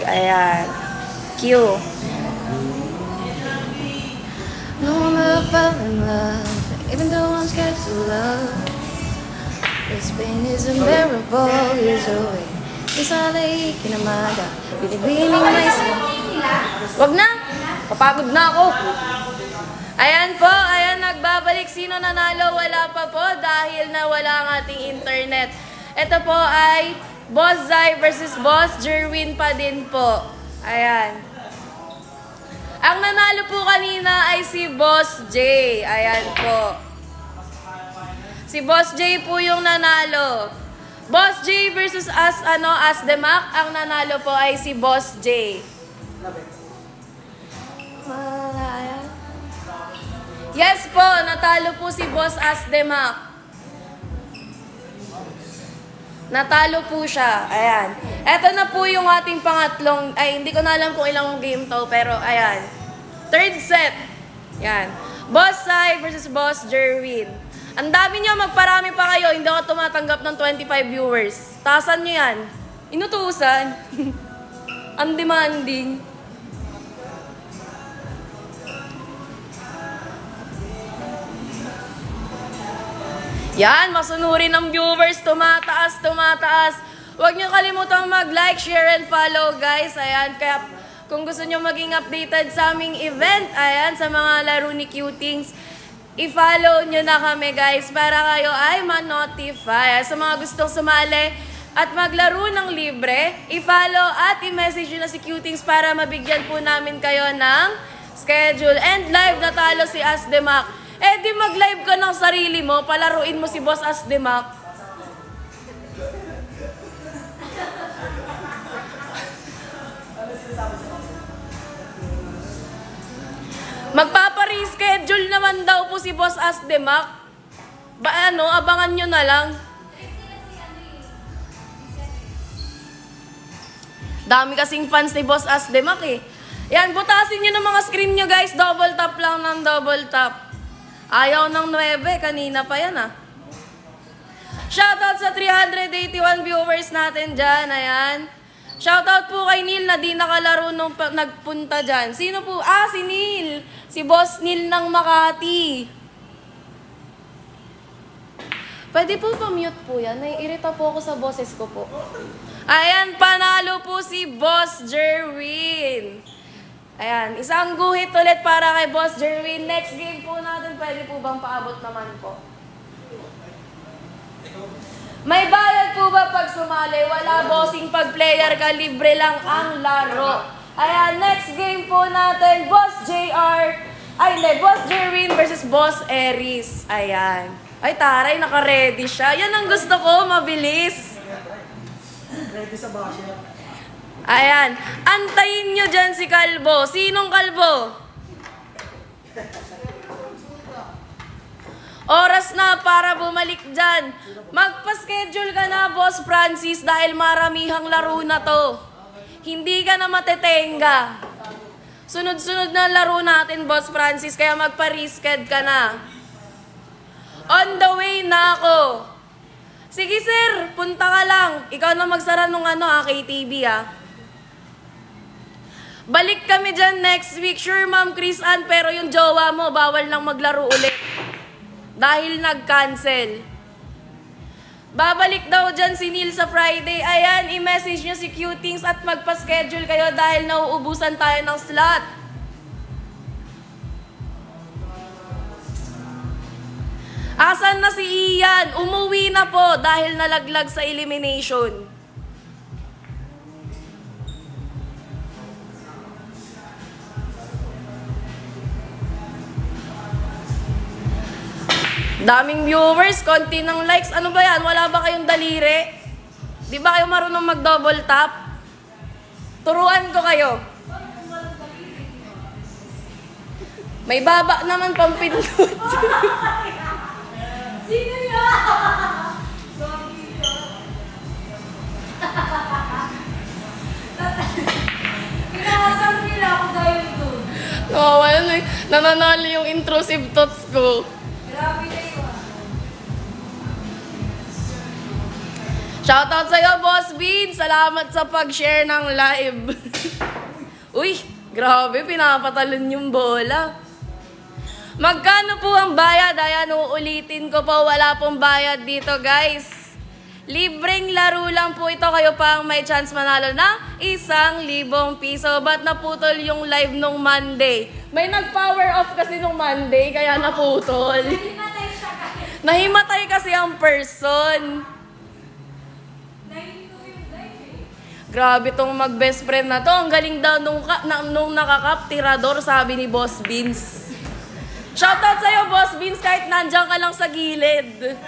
Ayan. Q. No one ever fell in love, even though I'm scared to love. This pain is unbearable, years away. It's all ache in umaga, binibining myself. Wag na! Kapagod na ako. Ayan po, ayan, nagbabalik. Sino nanalo? Wala pa po dahil nawala ang ating internet. Ito po ay Boss Zai versus Boss Jerwin pa din po. Ayan. Ang nanalo po kanina ay si Boss J. Ayan po. Si Boss J po yung nanalo. Boss J versus Asdemak. Ang nanalo po ay si Boss J. Yes po, natalo po si Boss Asdemak. Natalo po siya. Ayan. Eto na po yung ating pangatlong, ay hindi ko na alam kung ilang game to, pero ayan. Third set. Ayan. Boss Sai versus Boss Jerwin. Ang dami nyo, magparami pa kayo. Hindi ako tumatanggap ng 25 viewers. Taasan nyo yan. Inutusan. Undemanding. Yan, masunurin ng viewers, tumataas, tumataas. Huwag niyo kalimutang mag-like, share, and follow, guys. Ayan, kaya kung gusto niyo maging updated sa aming event, ayan, sa mga laro ni Cutings, i-follow niyo na kami, guys, para kayo ay ma-notify. Sa mga gustong sumali at maglaro ng libre, i-follow at i-message niyo na si Cutings para mabigyan po namin kayo ng schedule. And live natalo si Asdemak. Eh di mag-live ka ng sarili mo, palaruin mo si Boss Asdemak. Magpapa-reschedule naman daw po si Boss Asdemak. Abangan nyo na lang. Dami kasing fans ni Boss Asdemak eh. Yan, butasin nyo ng mga screen nyo, guys. Double tap lang ng double tap. Ayaw ng 9, kanina pa yan ah. Shoutout sa 381 viewers natin dyan, ayan. Shoutout po kay Neil na di nakalaro nung nagpunta dyan. Sino po? Ah, si Neil. Si Boss Neil ng Makati. Pwede po pa-mute po yan. Naiirita po ako sa boses ko po. Ayan, panalo po si Boss Jerwin. Ayan, isang guhit ulit para kay Boss Jerwin. Next game po natin, pwede po bang paabot naman po? May bayad po ba pag sumali? Wala, bossing, pag player ka, libre lang ang laro. Ayan, next game po natin, Boss Jerwin versus Boss Eris. Ayan. Ay, taray, naka-ready siya. Yan ang gusto ko, mabilis. Ready sa basya. Ayan. Antayin nyo dyan si Kalbo. Sinong Kalbo? Oras na para bumalik dyan. Magpa-schedule ka na, Boss Francis, dahil maramihang laro na to. Hindi ka na matetenga. Sunod-sunod na laro natin, Boss Francis, kaya magpa-resched ka na. On the way na ako. Sige, sir. Punta ka lang. Ikaw na magsara nung KTV, Balik kami dyan next week. Sure, Ma'am Chris Ann, pero yung jowa mo, bawal nang maglaro ulit. Dahil nag-cancel. Babalik daw dyan si Neil sa Friday. Ayan, i-message nyo si Cutings at magpa-schedule kayo dahil nauubusan tayo ng slot. Asan na si Ian? Umuwi na po dahil nalaglag sa elimination. Daming viewers, konti ng likes. Ano ba yan? Wala ba kayong daliri? Di ba kayo marunong mag-double tap? Turuan ko kayo. May baba naman pampindot. Sino yun? Pinakasang nila ako dahil doon. Wala na. Nananalo yung intrusive thoughts ko. Grabe na yun. Shoutout sa'yo, Boss Bean. Salamat sa pag-share ng live. Uy, grabe, pinapatalon yung bola. Magkano po ang bayad? Ayan, uulitin ko po, wala pong bayad dito, guys. Libreng laro lang po ito. Kayo pa ang may chance manalo na 1,000 piso. Ba't naputol yung live nung Monday? May nag-power off kasi nung Monday, kaya naputol. Nahimatay siya kahit. Nahimatay kasi ang person. Nahinto yung live eh. Grabe tong mag-best friend na to. Ang galing daw nung nakakap, tirador, sabi ni Boss Beans. Shoutout sa'yo, Boss Beans, kahit nandiyan ka lang sa gilid.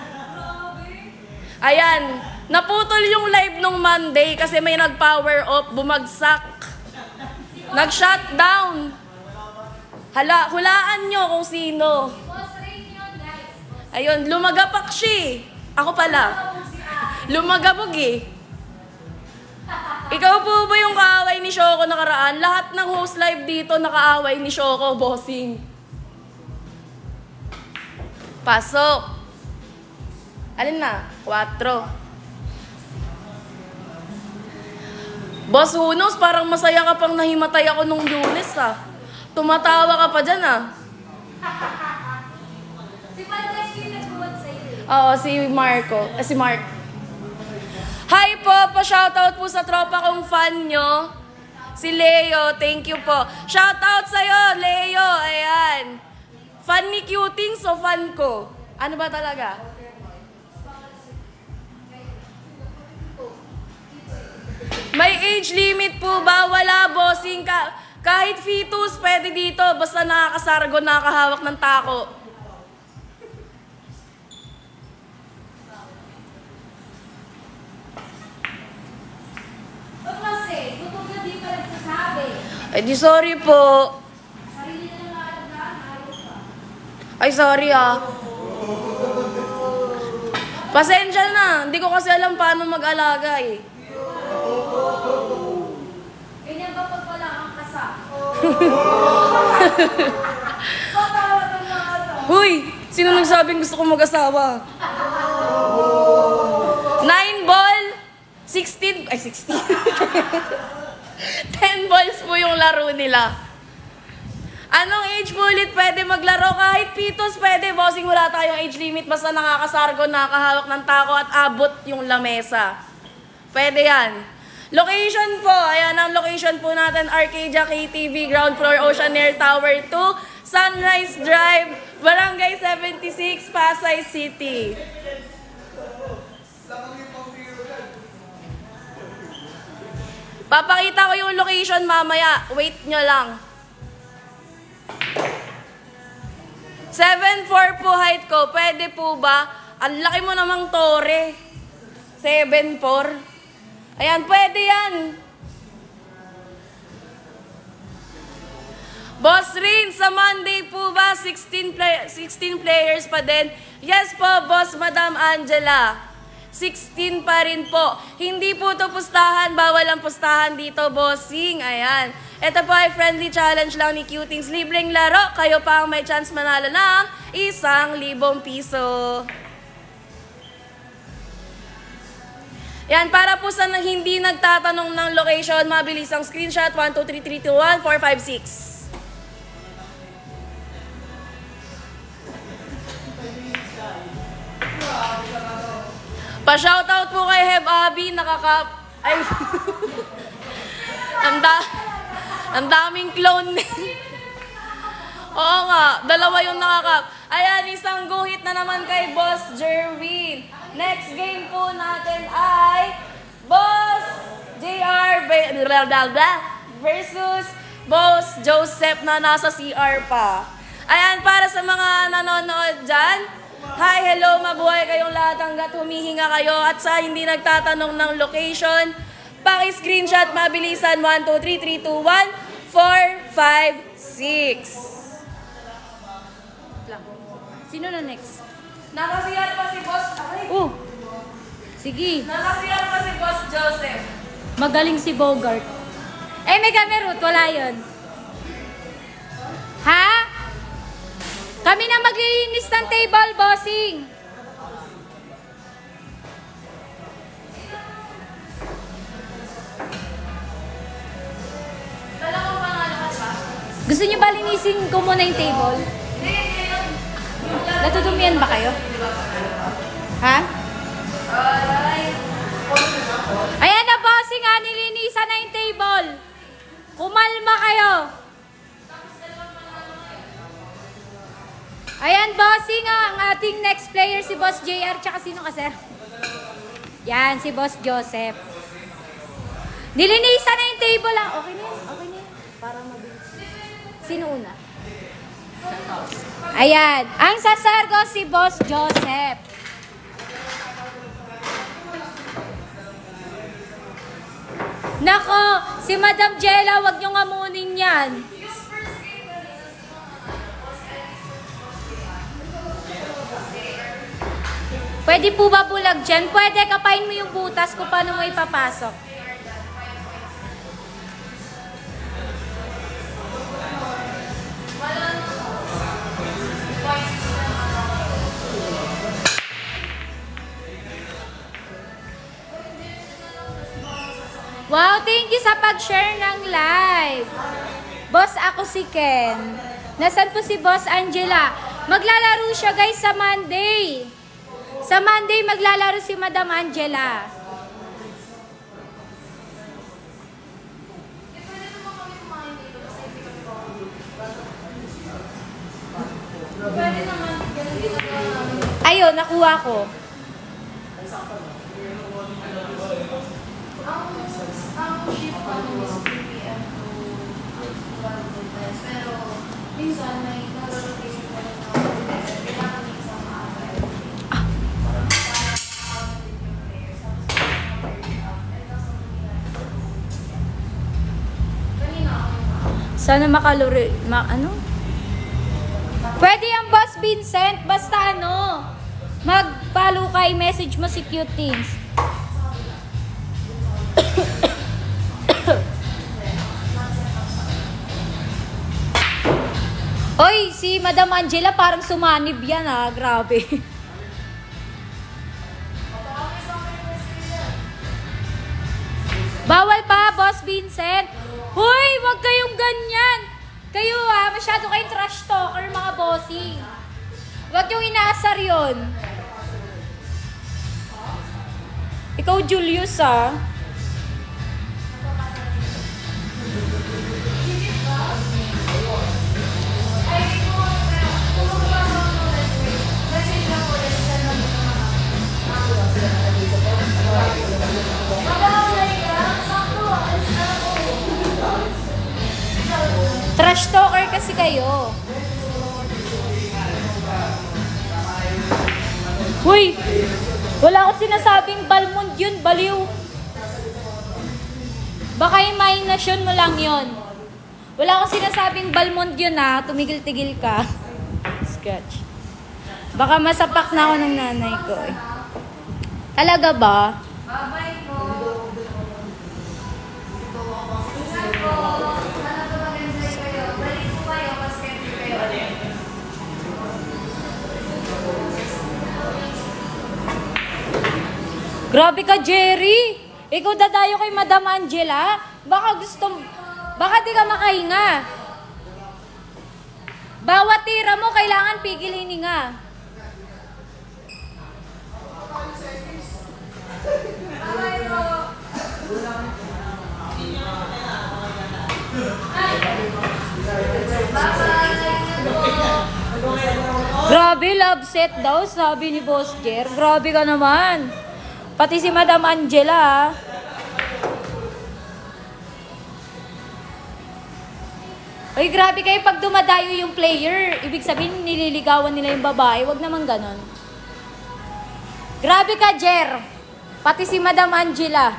Ayan, naputol yung live nung Monday kasi may nag-power off, bumagsak. Nag-shutdown. Hulaan nyo kung sino. Boss Rain yun, guys. Ayun, lumagapak siya. Ako pala. Lumagabog eh. Ikaw po ba yung kaaway ni Shoko nakaraan? Lahat ng host live dito nakaaway ni Shoko, bossing. Pasok. Alin na? 4. Boss Hunos, parang masaya ka pang nahimatay ako nung Lunes ah. Tumatawa ka pa dyan ah. Si Valdez yung nagbuhat sa'yo eh. Oo, si Mark. Hi po, pa-shoutout po sa tropa kong fan nyo. Si Leo, thank you po. Shoutout sa'yo, Leo, ayan. Fan ni Cutings o fan ko? Ano ba talaga? May age limit po ba? Wala, bossing ka. Kahit fetus, pwede dito. Basta nakakasargo, nakakahawak ng tako. Ba't kasi? Tutog na di pa nagsasabi. Ay, di sorry po. Sarili na lang alagaan, ayaw pa. Ay, sorry ah. Pasensya na. Hindi ko kasi alam paano mag-alaga eh. Ganyan ba pag wala kang kasama? Huy! Sino nagsabing gusto ko mag-asawa? 9 ball, 16, ay 16. 10 balls po yung laro nila. Anong age po ulit pwede maglaro? Kahit pitos pwede, bossing, wala tayong age limit. Basta nakakasargo, nakakahawak ng tako at abot yung lamesa. Pwede yan. Location po, ayan ang location po natin, Arcadia KTV, ground floor, Oceanair Tower 2, Sunrise Drive, Barangay 76, Pasay City. Papakita ko yung location mamaya, wait nyo lang. 7'4" po height ko, pwede po ba? Ang laki mo namang tore. 7'4". Ayan, pwede yan. Boss Rin, sa Monday po ba 16 players pa din? Yes po, Boss Madam Angela. 16 pa rin po. Hindi po to pustahan, bawal ang pustahan dito, bossing. Ayan. Ito po ay friendly challenge lang ni Cutings. Libreng laro, kayo pa ang may chance manalo ng 1,000 piso. Yan, para po sa hindi nagtatanong ng location, mabilis ang screenshot. 1, 2, 3, 3, 2, 1, 4, 5, 6. Pa-shoutout po kay Heb Abi, nakakap... Ay... ang daming clone. Oo nga, dalawa yung nakakap. Ayan, isang guhit na naman kay Boss Jerwin. Next game po natin ay Boss JR versus Boss Joseph na nasa CR pa. Ayan, para sa mga nanonood dyan, hi, hello, mabuhay kayong lahat hanggat humihinga kayo. At sa hindi nagtatanong ng location, paki-screenshot, mabilisan, 1, 2, 3, 3, 2, 1, 4, 5, 6. Sino na next? Nakasiyar pa si Boss, Sige. nakasiyar pa si Boss Joseph. Magaling si Bogart. Eh, may Gamerut. Wala yun. Ha? Kami na maglilinis ng table, bossing. Gusto niyo ba linisin ko muna yung table? Natutumian ba kayo? Ha? Ayan na, bossing ha, nilinisan na yung table. Kumalma kayo. Ayan, bossing ha, ang ating next player si Boss JR, tsaka sino ka, sir? Yan, si Boss Joseph. Nilinisan na yung table ha. Okay na yan, okay na yan. Para mabilis. Sino una? Ayan, ang sasargo si Boss Joseph. Nako, si Madam Jella, wag niyong amunin yan. Pwede po ba bulag dyan? Pwede, kapain mo yung butas kung paano mo ipapasok. Wow, thank you sa pag-share ng live. Boss, ako si Ken. Nasaan po si Boss Angela? Maglalaro siya guys sa Monday. Sa Monday, maglalaro si Madam Angela. Ayun, nakuha ko. Ang shift ko naman is 3 p.m. to 12 pero minsan may rotation ko rin ako. Kailangan may isang maaga. Sana makalori... ano? Pwede ang Boss Vincent. Basta ano, mag-follow ka, i-message mo si Cute Teens. Oy, si Madam Angela parang sumanib yan ha. Grabe. Bawal pa, Boss Vincent. Hoy, wag kayong ganyan. Kayo ha, masyado kayong trash talker mga bossing. Wag yung inaasar yon. Ikaw, Julius ha. Trash talker kasi kayo. Uy! Wala akong sinasabing Balmond yun, baliw. Baka imahinasyon mo lang yun. Wala akong sinasabing Balmond yun ha. Tumigil-tigil ka. Scratch. Baka masapak na ako ng nanay ko eh. Talaga ba? Bye-bye po. Grabe ka, Jerry! Ikaw dadayo kay Madam Angela? Baka di ka makahinga. Bawat tira mo, kailangan pigil hininga. Grabe, love set daw, sabi ni Boss Jer. Grabe ka naman. Pati si Madam Angela, Uy, grabe kayo pag dumadayo yung player. Ibig sabihin, nililigawan nila yung babae. Wag naman ganon. Grabe ka, Jer. Pati si Madam Angela.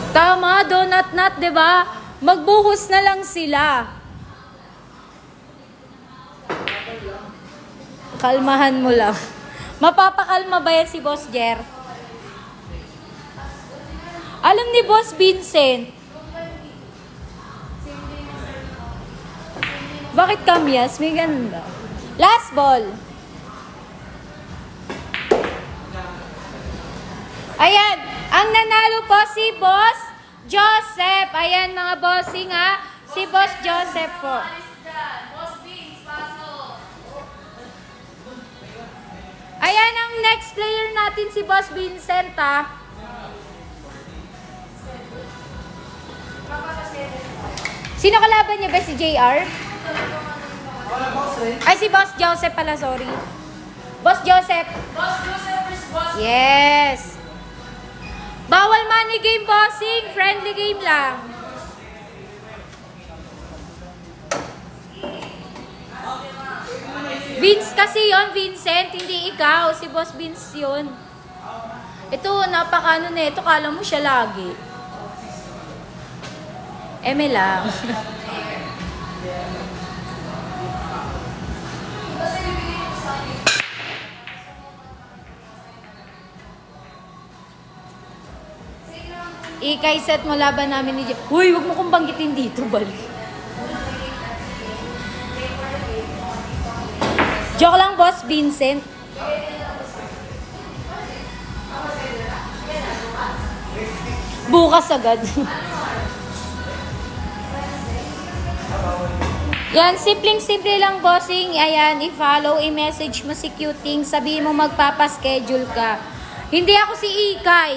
Tama, donut nut, diba? Magbuhos na lang sila. Kalmahan mo lang. Mapapakalma ba yan si Boss Jer? Alam ni Boss Vincent. Bakit kamyas? May ganda. Last ball. Ayan, ang nanalo po si Boss Joseph. Ayan mga bossing ha, si Boss Joseph po. Ayan ang next player natin si Boss Vincent ha. Sino kalaban niya ba? Si JR? Ay, si Boss Joseph pala, sorry. Boss Joseph. Boss Joseph is boss. Yes. Bawal money game, bossing. Friendly game lang. Vince kasi yon, Vincent. Hindi ikaw. Si Boss Vince yun. Ito, napaka ano na ito. Kala mo siya lagi. Eme lang. Ikay set mo laban namin ni Jeff. Uy, wag mo kong banggitin dito, balik. Joke lang, Boss Vincent. Bukas agad. Yan, simpleng-simple lang, bossing. Ayan, i-follow, i-message mo si Cuting. Sabihin mo magpapaschedule ka. Hindi ako si Ikay.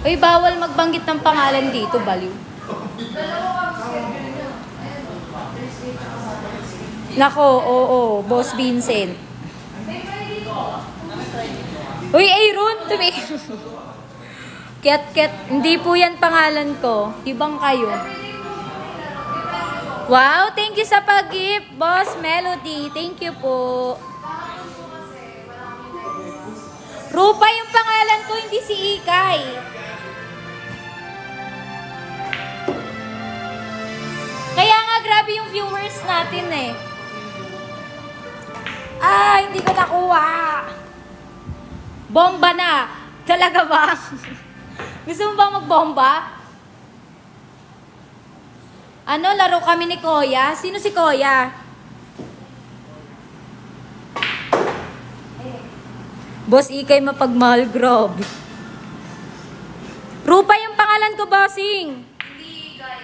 Uy, bawal magbanggit ng pangalan dito, baliw. Nako, oo, Boss Vincent. Uy, Aaron, Ket, hindi po yan pangalan ko. Ibang kayo. Wow, thank you sa pag-gift, Boss Melody. Thank you po. Rupa yung pangalan ko, hindi si Ikay. Kaya nga, grabe yung viewers natin eh. Ah, hindi ko nakuha. Bomba na. Talaga ba? Gusto mo ba magbomba? Ano, laro kami ni Koya? Sino si Koya? Boss Ikay mapagmahal, grabe. Rupa yung pangalan ko, bossing. Hindi Ikay.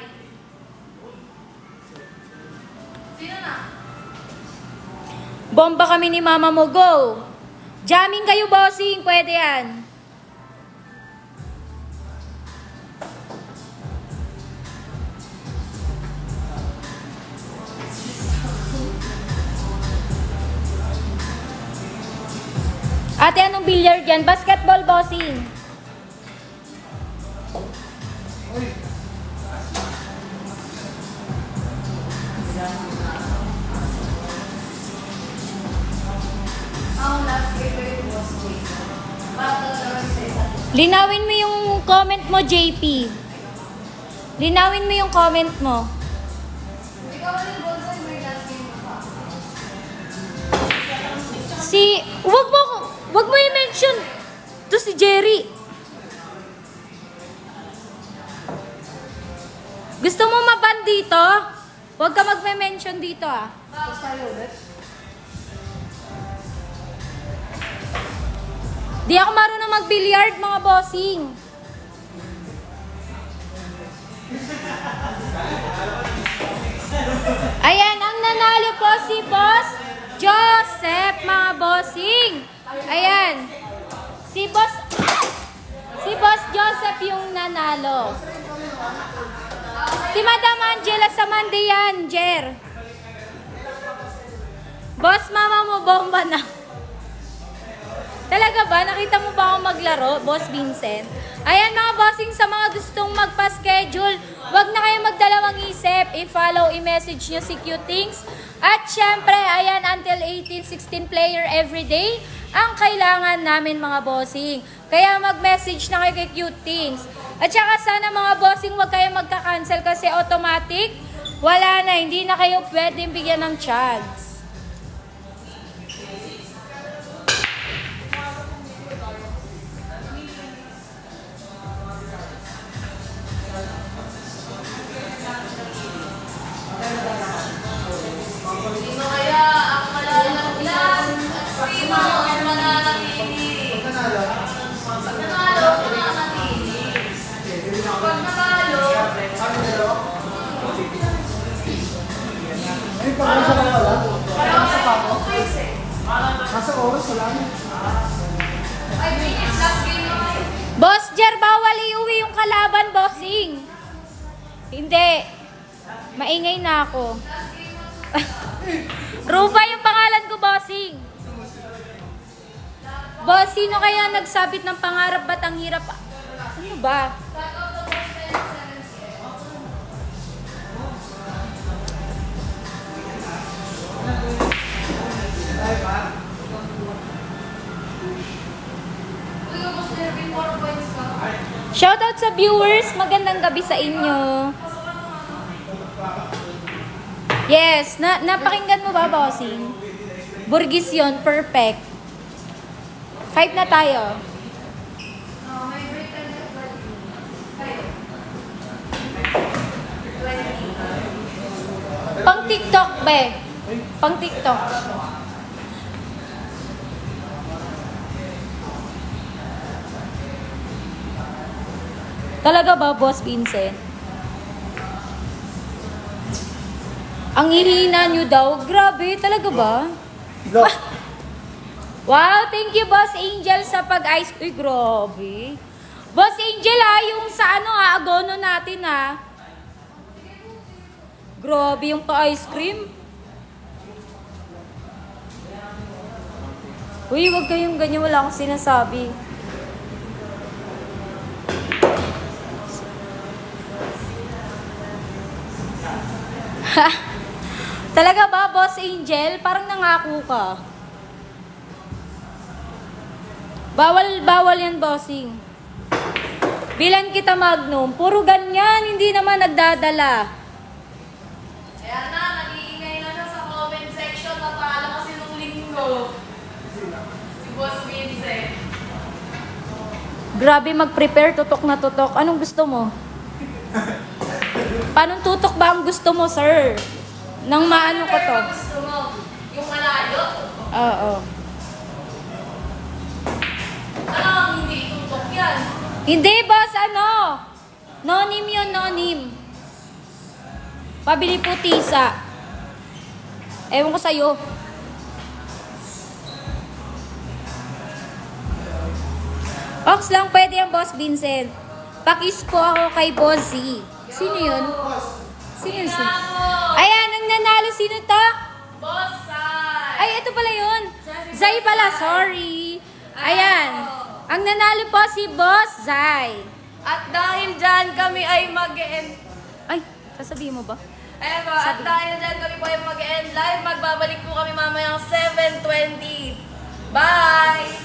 Sino na? Bomba kami ni Mama mo, go. Jamming kayo, bossing. Pwede yan. Ate, anong billiard yan? Basketball, bossing. Linawin mo yung comment mo, JP. Linawin mo yung comment mo. Wag mo i-mention to si Jerry. Gusto mo maban dito? Wag ka magme-mention dito ah. Di ako marunong mag-billiard, mga bossing. Ayan, ang nanalo po si Boss Joseph, mga bossing. Ayan. Si Boss Joseph yung nanalo. Si Madam Angela sa Monday yan, Jer. Boss, mama mo, bomba na. Talaga ba? Nakita mo ba ako maglaro, Boss Vincent? Ayan mga bossing, sa mga gustong magpa-schedule, wag na kayo magdalawang isip. I-follow, i-message nyo si Cutings. At syempre, ayan, until 18, 16 player everyday, ang kailangan namin mga bossing. Kaya mag-message na kayo kay Cutings. At saka sana mga bossing, wag kayo magka-cancel kasi automatic, wala na, hindi na kayo pwedeng bigyan ng chance. Hindi. Maingay na ako. Ruba yung pangalan ko, bossing. Boss, sino kaya nagsabit ng pangarap ba't ang hirap? Ano ba? Shoutout sa viewers, magandang gabi sa inyo. Yes, napakinggan mo ba, bossing? Burgis yun, perfect. 5 na tayo. Pang TikTok, be. Pang TikTok. Talaga ba, Boss Vincent? Ang hihina nyo daw? Grabe, talaga ba? Wow, thank you, Boss Angel, sa pag-ice. Uy, grabe. Boss Angel, yung sa agono natin, Grabe yung pa-ice cream. Uy, wag kayong ganyan. Wala akong sinasabi. Talaga ba, Boss Angel? Parang nangako ka. Bawal yan, bossing. Bilan kita, Magnum. Puro ganyan, hindi naman nagdadala. Kaya na, nag-iingay na siya sa comment section. Natala kasi nung linggo. Si Boss Vincent. Grabe mag-prepare, tutok na tutok. Anong gusto mo? Paano tutok ba ang gusto mo, sir? Nang maano ko to? Gusto mo? Yung malayo? Oo. Hindi tutok yan. Hindi, boss, Nonim yun, nonim. Pabili po tisa. Ewan ko sa'yo. Ox lang pwede ang Boss Vincent. Pakis po ako kay Boss Z. Sino yun? Sino yun? Ayan, ang nanalo. Sino to? Boss Sai. Ay, ito pala yun. Zay pala, sorry. Ayan. Ang nanalo po si Boss Zay. At dahil dyan kami ay mag-end. Ay, sasabihin mo ba? Ayan po, at dahil dyan kami po ay mag-end live. Magbabalik po kami mamayang 7:20. Bye!